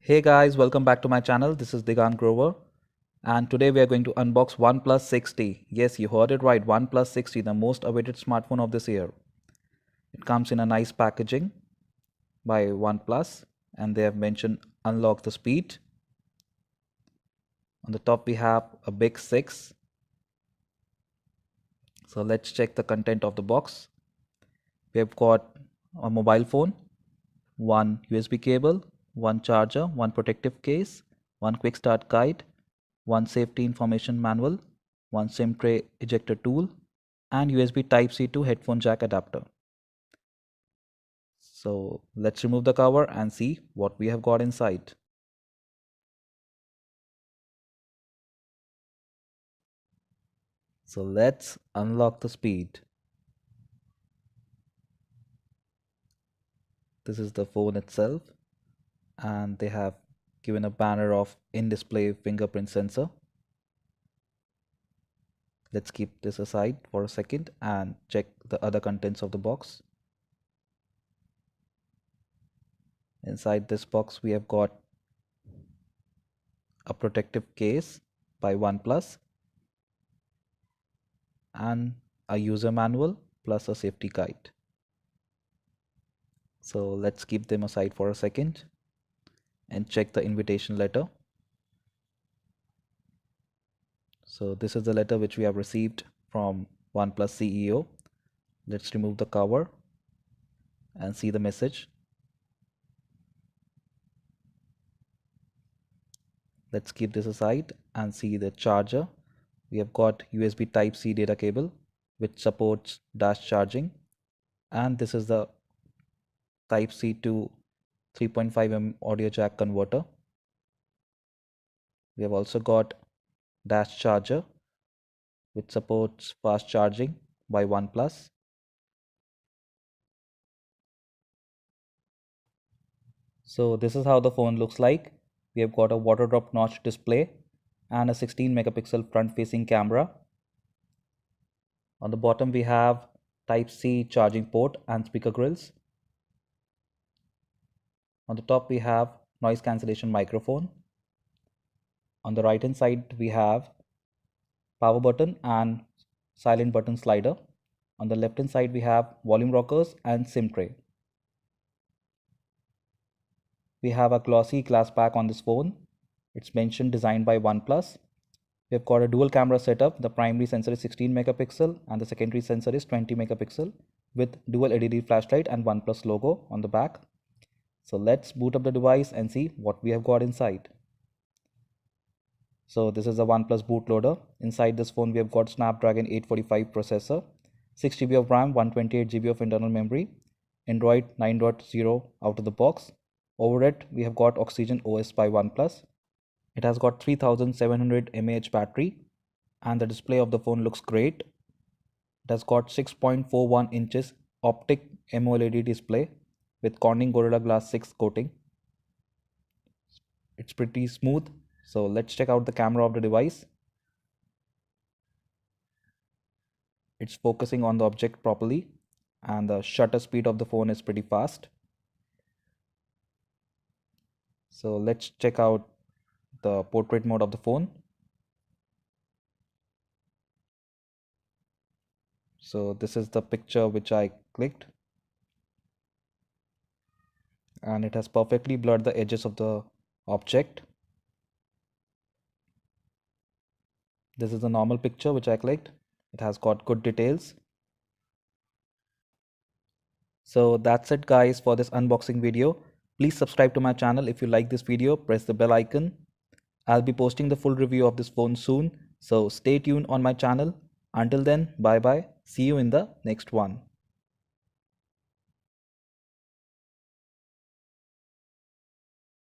Hey guys, welcome back to my channel. This is Digant Grover, and today we are going to unbox OnePlus 6T. Yes, you heard it right, OnePlus 6T, the most awaited smartphone of this year. It comes in a nice packaging by OnePlus, and they have mentioned unlock the speed. On the top we have a big 6. So let's check the content of the box. We have got a mobile phone, one USB cable, one charger, one protective case, one quick start guide, one safety information manual, one SIM tray ejector tool, and USB Type-C to headphone jack adapter. So let's remove the cover and see what we have got inside. So let's unlock the speed. This is the phone itself, and they have given a banner of in-display fingerprint sensor. Let's keep this aside for a second and check the other contents of the box. Inside this box we have got a protective case by OnePlus and a user manual plus a safety guide. So let's keep them aside for a second and check the invitation letter. So this is the letter which we have received from OnePlus CEO. Let's remove the cover and see the message. Let's keep this aside and see the charger. We have got USB Type-C data cable which supports dash charging, and this is the Type-C to 3.5mm audio jack converter. We have also got dash charger which supports fast charging by OnePlus. So this is how the phone looks like. We have got a water drop notch display and a 16 megapixel front facing camera. On the bottom we have Type-C charging port and speaker grills. On the top we have noise cancellation microphone. On the right hand side we have power button and silent button slider. On the left hand side we have volume rockers and SIM tray. We have a glossy glass back on this phone. It's mentioned designed by OnePlus. We've got a dual camera setup. The primary sensor is 16 megapixel and the secondary sensor is 20 megapixel with dual LED flashlight and OnePlus logo on the back. So let's boot up the device and see what we have got inside. So this is the OnePlus bootloader. Inside this phone we have got Snapdragon 845 processor, 6GB of RAM, 128GB of internal memory, Android 9.0 out of the box. Over it we have got Oxygen OS by OnePlus. It has got 3700 mAh battery and the display of the phone looks great. It has got 6.41 inches optic AMOLED display with Corning Gorilla Glass 6 coating. It's pretty smooth. So let's check out the camera of the device. It's focusing on the object properly and the shutter speed of the phone is pretty fast. So let's check out the portrait mode of the phone. So this is the picture which I clicked, and it has perfectly blurred the edges of the object. This is the normal picture which I clicked. It has got good details. So that's it guys for this unboxing video. Please subscribe to my channel if you like this video. Press the bell icon. I'll be posting the full review of this phone soon. So stay tuned on my channel. Until then, bye bye. See you in the next one.